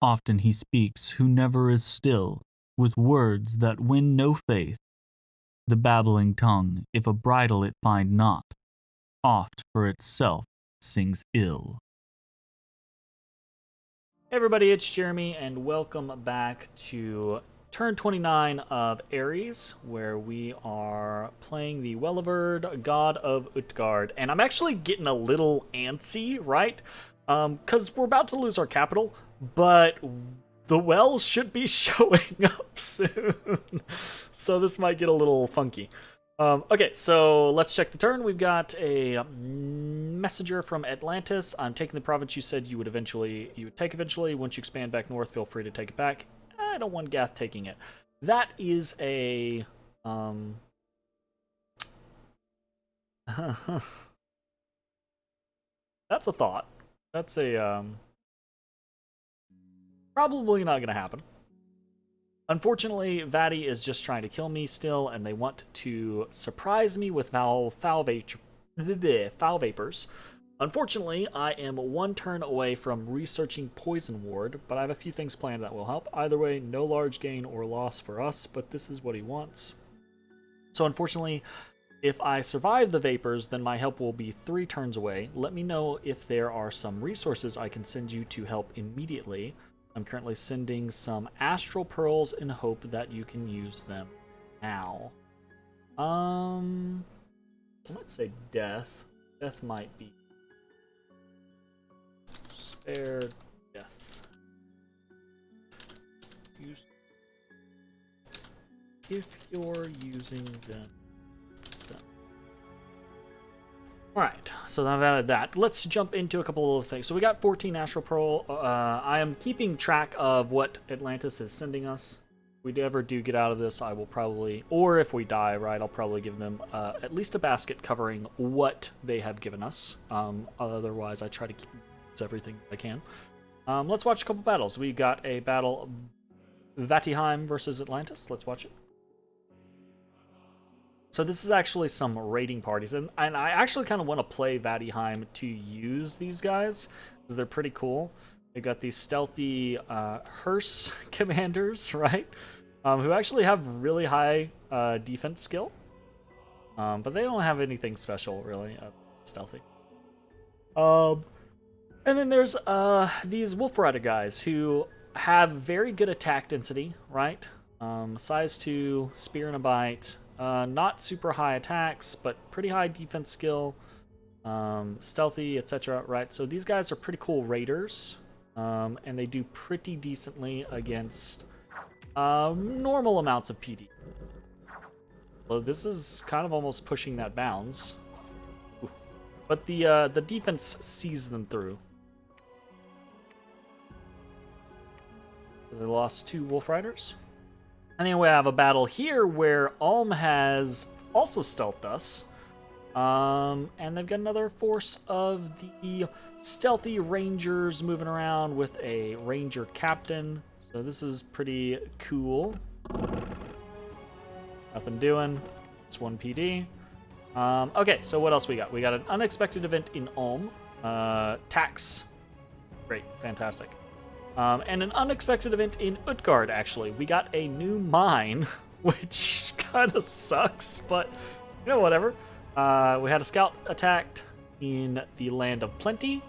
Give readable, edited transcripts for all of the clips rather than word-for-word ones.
Often he speaks who never is still, with words that win no faith. The babbling tongue, if a bridle it find not, oft for itself sings ill. Hey everybody, it's Jeremy, and welcome back to turn 29 of Aries, where we are playing the Well of Urd, God of Utgard. And I'm actually getting a little antsy, right? Because we're about to lose our capital, but the well should be showing up soon. So this might get a little funky. Okay, so let's check the turn. We've got a messenger from Atlantis. I'm taking the province you said you would take eventually. Once you expand back north, feel free to take it back. I don't want Gath taking it. That is a that's a thought. That's a probably not gonna happen. Unfortunately, Vati is just trying to kill me still, and they want to surprise me with foul vapors. Unfortunately, I am one turn away from researching Poison Ward, but I have a few things planned that will help. Either way, no large gain or loss for us, but this is what he wants. So unfortunately, if I survive the vapors, then my help will be 3 turns away. Let me know if there are some resources I can send you to help immediately. I'm currently sending some astral pearls in hope that you can use them now. Let's say death. Death might be spare death. If you're using them. Alright, so I've added that. Let's jump into a couple of things. So we got 14 Astral Pearl. I am keeping track of what Atlantis is sending us. If we ever do get out of this, I will probably, or if we die, right, I'll probably give them at least a basket covering what they have given us. Otherwise, I try to keep everything I can. Let's watch a couple battles. We got a battle, Vatiheim versus Atlantis. Let's watch it. So this is actually some raiding parties, and I actually kind of want to play Vatiheim to use these guys, because they're pretty cool. They've got these stealthy hearse commanders, right? Who actually have really high defense skill. But they don't have anything special, really, stealthy. And then there's these Wolf Rider guys who have very good attack density, right? Size 2, spear and a bite. Not super high attacks, but pretty high defense skill, stealthy, etc. Right, so these guys are pretty cool raiders, and they do pretty decently against normal amounts of PD. So this is kind of almost pushing that bounds. Ooh. But the defense sees them through. So they lost 2 Wolf Riders. And then we have a battle here where Alm has also stealthed us. And they've got another force of the stealthy rangers moving around with a ranger captain. So this is pretty cool. Nothing doing. It's 1 PD. Okay, so what else we got? We got an unexpected event in Ulm. Tax. Great, fantastic. And an unexpected event in Utgard, actually. We got a new mine, which kind of sucks, but, you know, whatever. We had a scout attacked in the Land of Plenty.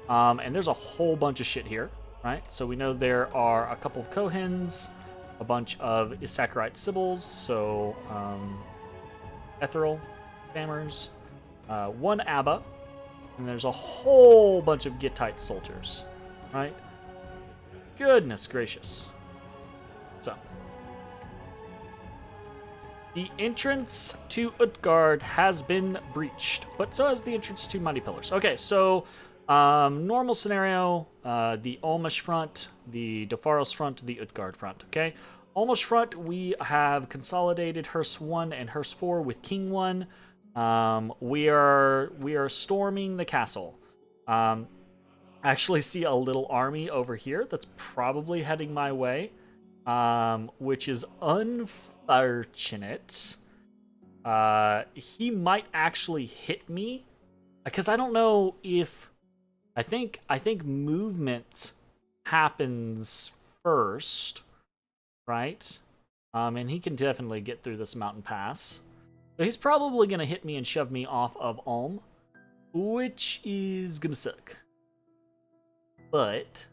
And there's a whole bunch of shit here, right? So we know there are a couple of Kohens, a bunch of Isakarite Sibyls, so Ethereal Spammers, 1 Abba, and there's a whole bunch of Gittite soldiers. Right? Goodness gracious. So. The entrance to Utgard has been breached, but so has the entrance to Mighty Pillars. Okay, so normal scenario, the Olmish front, the Defaros front, the Utgard front, okay? Olmish front, we have consolidated Hearse 1 and Hearse 4 with King 1. We are storming the castle. Actually see a little army over here that's probably heading my way, which is unfortunate. He might actually hit me, because I don't know if I think movement happens first, right? And he can definitely get through this mountain pass. So he's probably going to hit me and shove me off of Ulm, which is going to suck. But,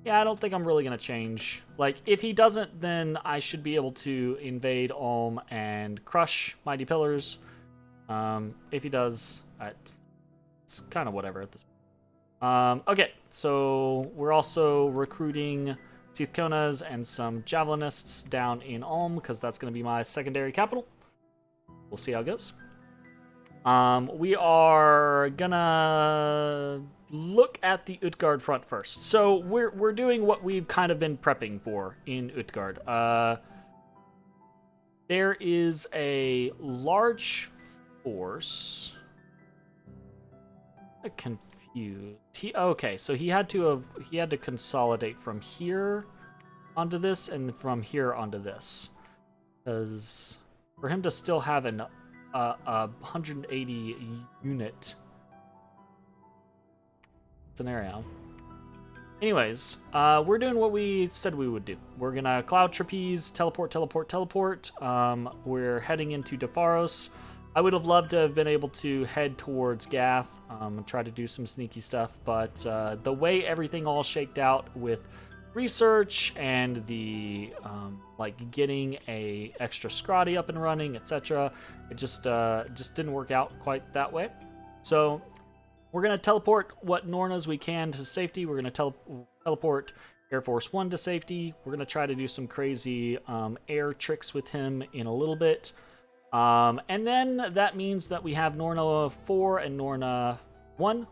yeah, I don't think I'm really going to change. Like, if he doesn't, then I should be able to invade Ulm and crush Mighty Pillars. If he does, it's kind of whatever at this point. Okay, so we're also recruiting Seathkonas and some Javelinists down in Ulm, because that's going to be my secondary capital. We'll see how it goes. We are gonna look at the Utgard front first. So we're doing what we've kind of been prepping for in Utgard. There is a large force. I'm confused. Okay, so he had to consolidate from here onto this and from here onto this, because for him to still have a 180 unit scenario. Anyways, we're doing what we said we would do. We're gonna cloud trapeze, teleport. We're heading into Defaros. I would have loved to have been able to head towards Gath and try to do some sneaky stuff, but the way everything all shaked out with research and the like getting a extra scrotty up and running, etc., it just didn't work out quite that way. So we're gonna teleport what Nornas we can to safety. We're gonna teleport Air Force One to safety. We're gonna try to do some crazy air tricks with him in a little bit. And then that means that we have Norna 4 and Norna 1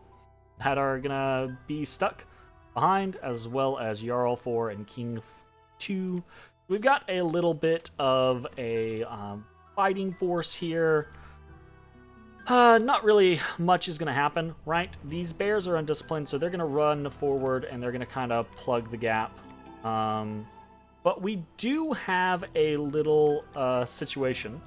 that are gonna be stuck behind, as well as Jarl 4 and King 2. We've got a little bit of a fighting force here. Not really much is gonna happen, right? These bears are undisciplined, so they're gonna run forward and they're gonna kind of plug the gap. But we do have a little situation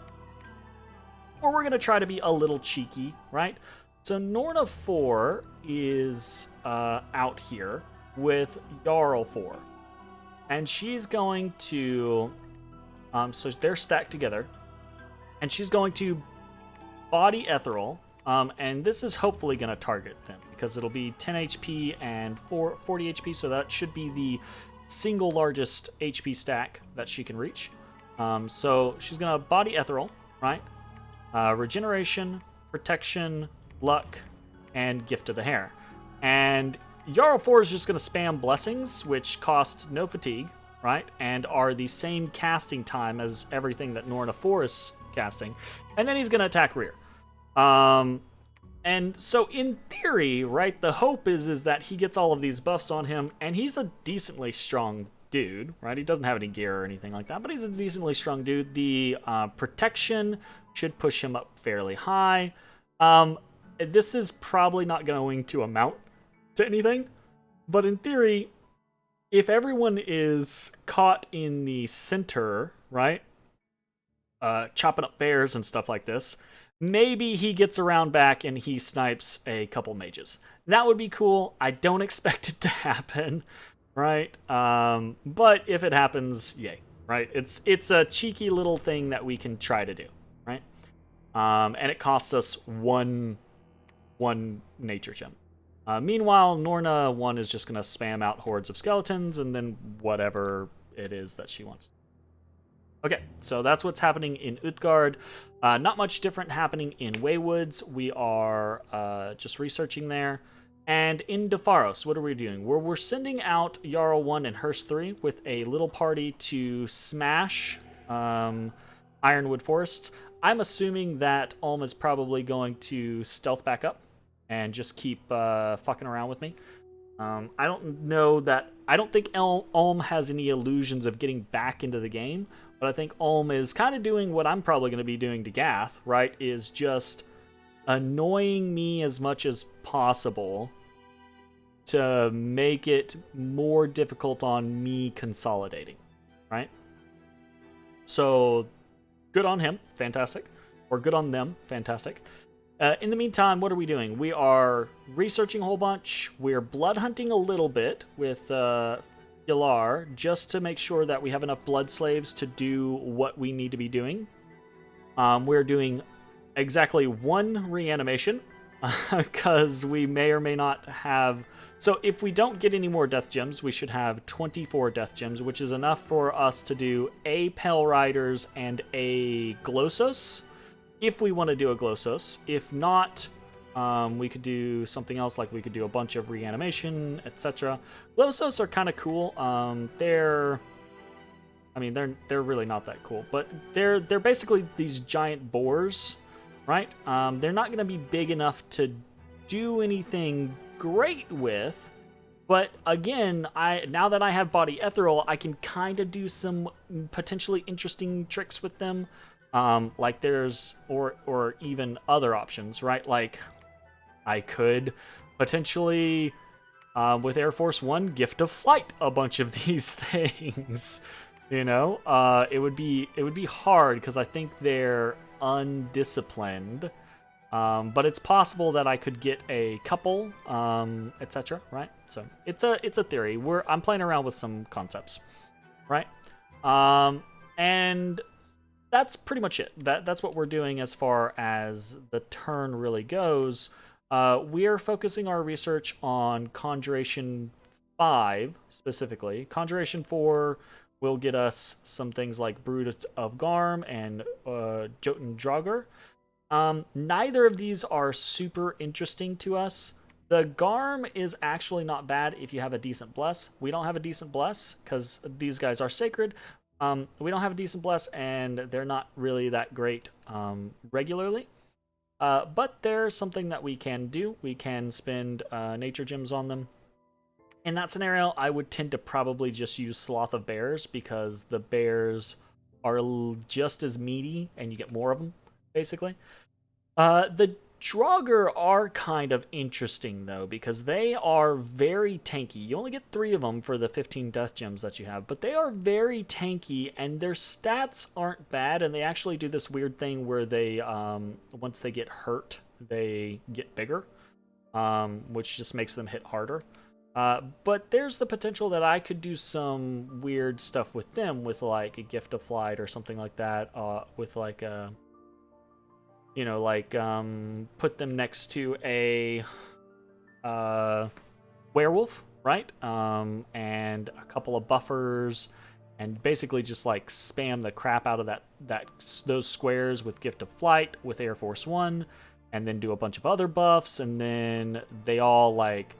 where we're gonna try to be a little cheeky, right? So Norna 4 is out here with Jarl 4. And she's going to... so they're stacked together. And she's going to body Ethereal. And this is hopefully going to target them, because it'll be 10 HP and 40 HP, so that should be the single largest HP stack that she can reach. So she's going to body Ethereal, right? Regeneration, protection, luck, and gift of the hair. And Jarl 4 is just going to spam blessings, which cost no fatigue, right? And are the same casting time as everything that Norna 4 is casting. And then he's going to attack rear. And so in theory, right, the hope is that he gets all of these buffs on him, and he's a decently strong dude, right? He doesn't have any gear or anything like that, but he's a decently strong dude. The protection should push him up fairly high. This is probably not going to amount to anything, but in theory, if everyone is caught in the center, right, chopping up bears and stuff like this, maybe he gets around back and he snipes a couple mages. That would be cool. I don't expect it to happen, right? But if it happens, yay, right? It's a cheeky little thing that we can try to do, right? And it costs us one nature gem. Meanwhile, Norna 1 is just going to spam out hordes of skeletons and then whatever it is that she wants. Okay, so that's what's happening in Utgard. Not much different happening in Waywoods. We are just researching there. And in Defaros, what are we doing? We're sending out Jarl 1 and Hearst 3 with a little party to smash Ironwood Forests. I'm assuming that Ulm is probably going to stealth back up and just keep fucking around with me. I don't think Ulm has any illusions of getting back into the game, but I think Ulm is kind of doing what I'm probably going to be doing to Gath, right? Is just annoying me as much as possible to make it more difficult on me consolidating, right? So, good on him, fantastic. Or good on them, fantastic. In the meantime, what are we doing? We are researching a whole bunch. We're blood hunting a little bit with Yalar, just to make sure that we have enough blood slaves to do what we need to be doing. We're doing exactly 1 reanimation, because we may or may not have... So if we don't get any more death gems, we should have 24 death gems, which is enough for us to do a Pale Riders and a Glossos, if we want to do a Glossos. If not, we could do something else, like we could do a bunch of reanimation, etc. Glossos are kind of cool. They're really not that cool, but they're basically these giant boars, right? They're not going to be big enough to do anything great with, but again, now that I have Body Ethereal, I can kind of do some potentially interesting tricks with them. Like there's, or even other options, right? Like I could potentially, with Air Force One, Gift of Flight a bunch of these things. You know, it would be hard because I think they're undisciplined. But it's possible that I could get a couple, etc. Right? So it's a theory. I'm playing around with some concepts, right? And that's pretty much it. That's what we're doing as far as the turn really goes. We are focusing our research on Conjuration 5 specifically. Conjuration 4 will get us some things like Brood of Garm and Jotun Draugr. Neither of these are super interesting to us. The Garm is actually not bad if you have a decent Bless. We don't have a decent Bless because these guys are sacred. We don't have a decent Bless, and they're not really that great regularly. But there's something that we can do. We can spend nature gems on them. In that scenario, I would tend to probably just use Sloth of Bears, because the bears are just as meaty, and you get more of them, basically. The Draugr are kind of interesting, though, because they are very tanky. You only get 3 of them for the 15 death gems that you have, but they are very tanky, and their stats aren't bad, and they actually do this weird thing where they, once they get hurt, they get bigger, which just makes them hit harder. But there's the potential that I could do some weird stuff with them, with like a Gift of Flight or something like that, with like a... You know, like, put them next to a werewolf, right? And a couple of buffers, and basically just like spam the crap out of those squares with Gift of Flight, with Air Force One, and then do a bunch of other buffs, and then they all like,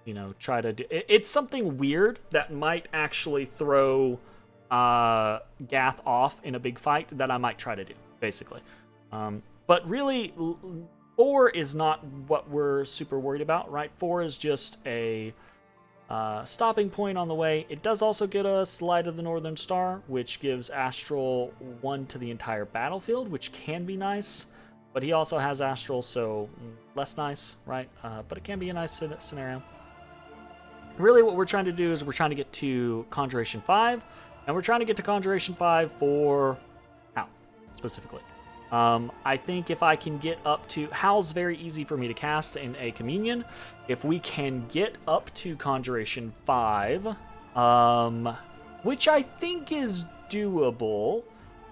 you know, try to do... It's something weird that might actually throw Gath off in a big fight that I might try to do, basically. But really, 4 is not what we're super worried about, right? 4 is just a stopping point on the way. It does also get us Light of the Northern Star, which gives Astral 1 to the entire battlefield, which can be nice. But he also has Astral, so less nice, right? But it can be a nice scenario. Really, what we're trying to do is we're trying to get to Conjuration 5, and we're trying to get to Conjuration 5 for Hal, specifically. I think if I can get up to... Hal's very easy for me to cast in a Communion. If we can get up to Conjuration 5, which I think is doable,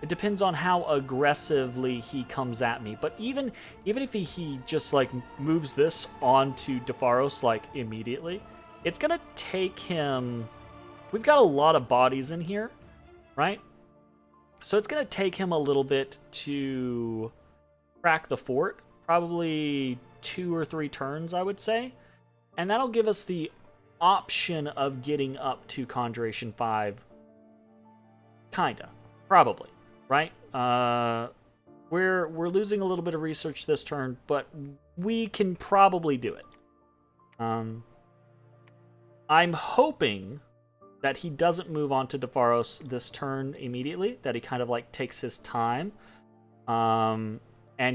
it depends on how aggressively he comes at me. But even if he just like moves this onto Defaros like immediately, it's gonna take him... We've got a lot of bodies in here, right? So it's going to take him a little bit to crack the fort, probably 2 or 3 turns, I would say. And that'll give us the option of getting up to Conjuration 5. Kinda. Probably. Right? We're losing a little bit of research this turn, but we can probably do it. I'm hoping that he doesn't move on to Defaros this turn immediately, that he kind of like takes his time, and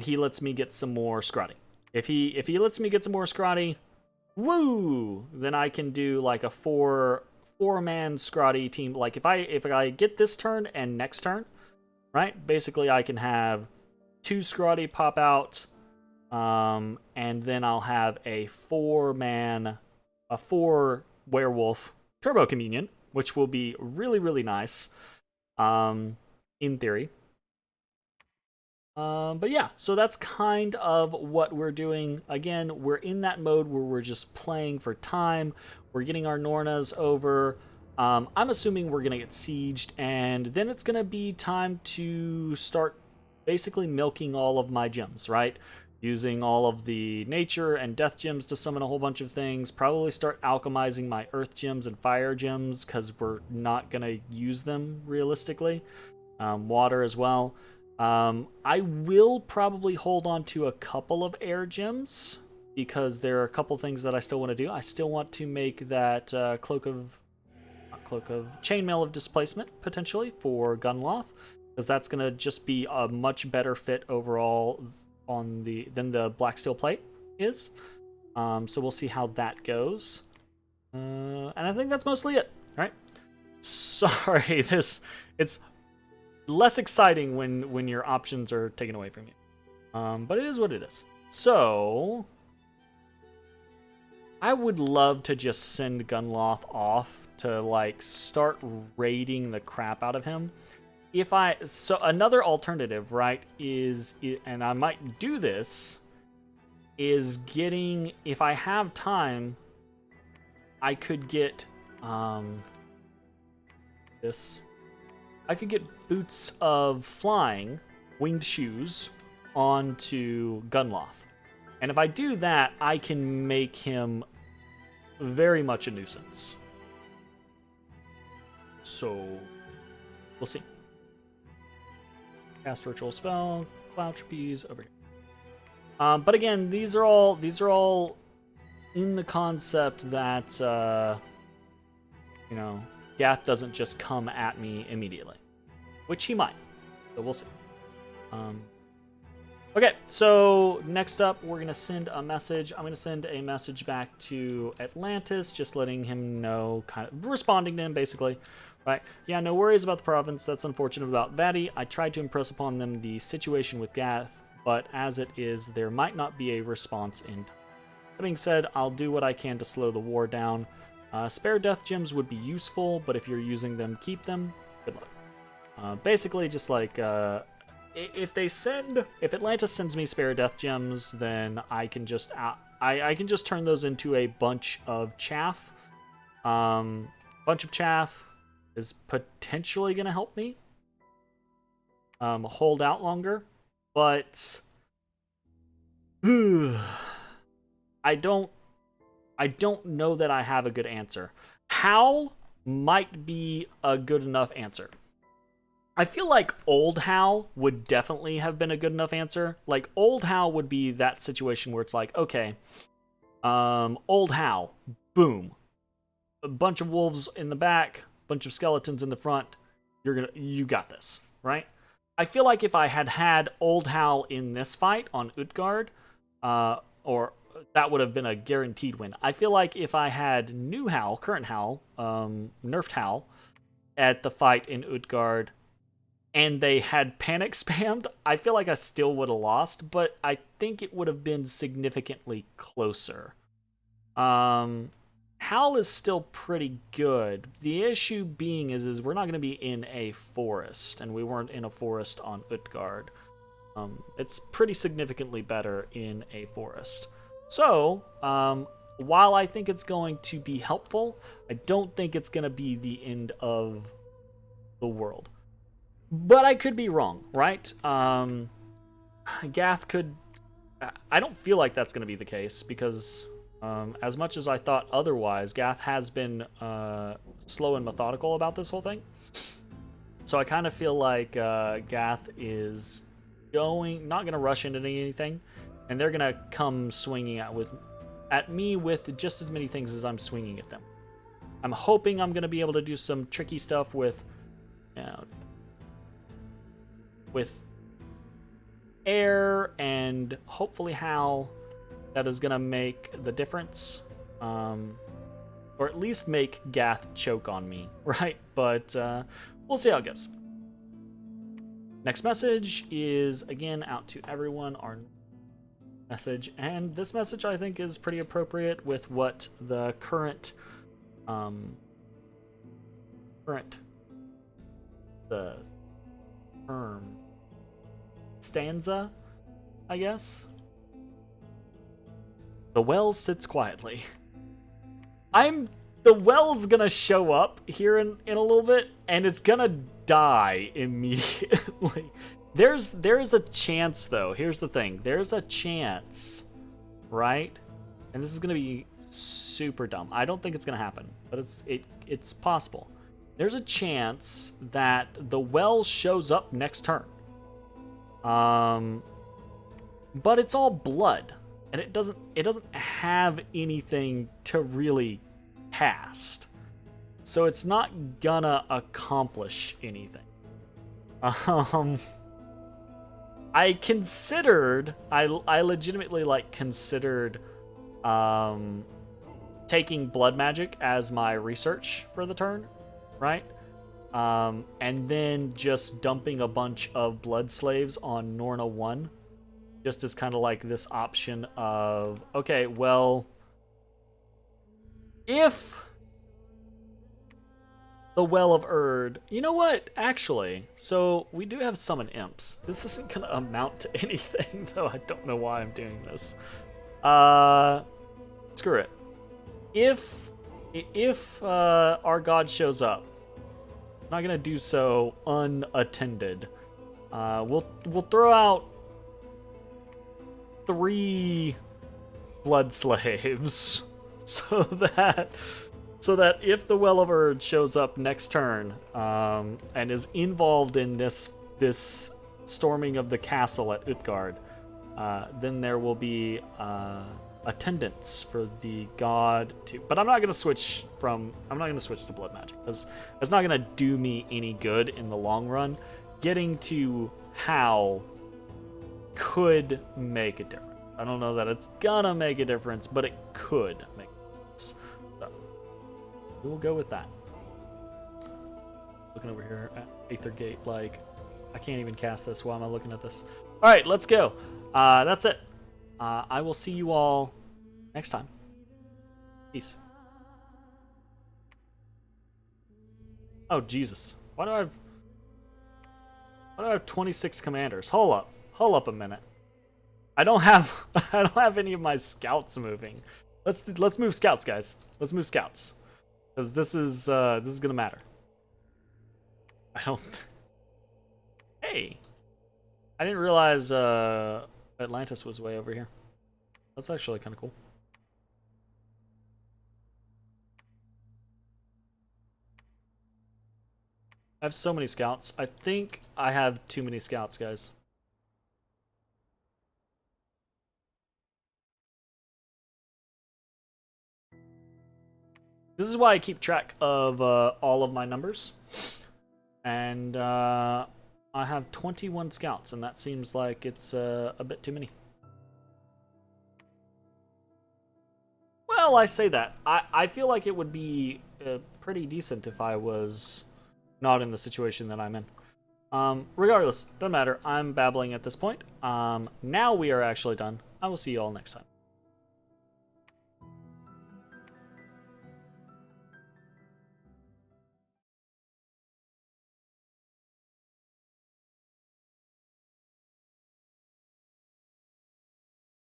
he lets me get some more Scrotty. If he lets me get some more Scrotty, woo, then I can do like a four-man Scrotty team. Like if I get this turn and next turn, right? Basically I can have 2 Scrotty pop out, And then I'll have a 4 werewolf turbo communion, which will be really, really nice, in theory. But yeah, so that's kind of what we're doing. Again, we're in that mode where we're just playing for time. We're getting our Nornas over. I'm assuming we're going to get sieged, and then it's going to be time to start basically milking all of my gems, right? Using all of the nature and death gems to summon a whole bunch of things. Probably start alchemizing my earth gems and fire gems, because we're not going to use them realistically. Water as well. I will probably hold on to a couple of air gems, because there are a couple things that I still want to do. I still want to make that chainmail of displacement potentially for Gunloth, because that's gonna just be a much better fit overall than the black steel plate is. So we'll see how that goes. And I think that's mostly it. All right. Sorry, it's less exciting when your options are taken away from you. But it is what it is. So I would love to just send Gunloth off to like start raiding the crap out of him. So another alternative, right, is, and I might do this, is getting, if I have time, I could get I could get boots of flying, winged shoes, onto Gunloth. And if I do that, I can make him very much a nuisance. So, we'll see. Cast ritual spell, cloud trapeze over here. But again, these are all in the concept that Gath doesn't just come at me immediately, which he might. So we'll see. Okay, so next up, we're gonna send a message. I'm gonna send a message back to Atlantis, just letting him know, kind of responding to him, basically. Right? Yeah, no worries about the province. That's unfortunate about Vati. I tried to impress upon them the situation with Gath, but as it is, there might not be a response in time. That being said, I'll do what I can to slow the war down. Spare death gems would be useful, but if you're using them, keep them. Good luck. Basically, just like if Atlantis sends me spare death gems, then I can just I can just turn those into a bunch of chaff. Bunch of chaff is potentially going to help me hold out longer, but I don't know that I have a good answer. Hal might be a good enough answer. I feel like old Hal would definitely have been a good enough answer. Like, old Hal would be that situation where it's like, okay, old Hal, boom. A bunch of wolves in the back, bunch of skeletons in the front. You got this, right? I feel like if I had old Hal in this fight on Utgard, or that would have been a guaranteed win. I feel like if I had new Hal, current Hal, nerfed Hal, at the fight in Utgard, and they had panic spammed, I feel like I still would have lost, but I think it would have been significantly closer. Hal is still pretty good. The issue being is we're not going to be in a forest, and we weren't in a forest on Utgard. It's pretty significantly better in a forest. So, while I think it's going to be helpful, I don't think it's going to be the end of the world. But I could be wrong, right? Gath could... I don't feel like that's going to be the case, because as much as I thought otherwise, Gath has been slow and methodical about this whole thing. So I kind of feel like Gath is not going to rush into anything, and they're going to come swinging at me with just as many things as I'm swinging at them. I'm hoping I'm going to be able to do some tricky stuff with air, and hopefully Hal, that is going to make the difference. Or at least make Gath choke on me, right? But we'll see how it goes. Next message is, again, out to everyone. message, and this message I think is pretty appropriate with what the current the term stanza, I guess. The well sits quietly. The well's gonna show up here in a little bit, and it's gonna die immediately. There's a chance, though. Here's the thing. There's a chance, right? And this is gonna be super dumb. I don't think it's gonna happen, but it's possible. There's a chance that the well shows up next turn. But it's all blood, and it doesn't have anything to really cast, so it's not gonna accomplish anything. I legitimately considered taking blood magic as my research for the turn, right? And then just dumping a bunch of blood slaves on Norna 1, just as kind of like this option of, okay, well, if the Well of Urd, you know what, actually, so we do have summon imps. This isn't gonna amount to anything, though. I don't know why I'm doing this. Screw it. If our god shows up, I'm not gonna do so unattended. We'll throw out 3 blood slaves so that if the Well of Urd shows up next turn and is involved in this storming of the castle at Utgard, then there will be attendance for the god to. But I'm not gonna switch to blood magic because it's not gonna do me any good in the long run. Getting to howl could make a difference. I don't know that it's gonna make a difference, but it could make a difference. So we'll go with that. Looking over here at Aether Gate, like, I can't even cast this. Why am I looking at this? All right, let's go. That's it. I will see you all next time. Peace. Oh, Jesus. Why do I have 26 commanders? Hold up a minute. I don't have any of my scouts moving. Let's move scouts, guys. Let's move scouts. Because this is gonna matter. I don't. Hey, I didn't realize Atlantis was way over here. That's actually kind of cool. I have so many scouts. I think I have too many scouts, guys. This is why I keep track of all of my numbers. And I have 21 scouts, and that seems like it's a bit too many. Well, I say that. I feel like it would be pretty decent if I was not in the situation that I'm in. Regardless, doesn't matter. I'm babbling at this point. Now we are actually done. I will see you all next time.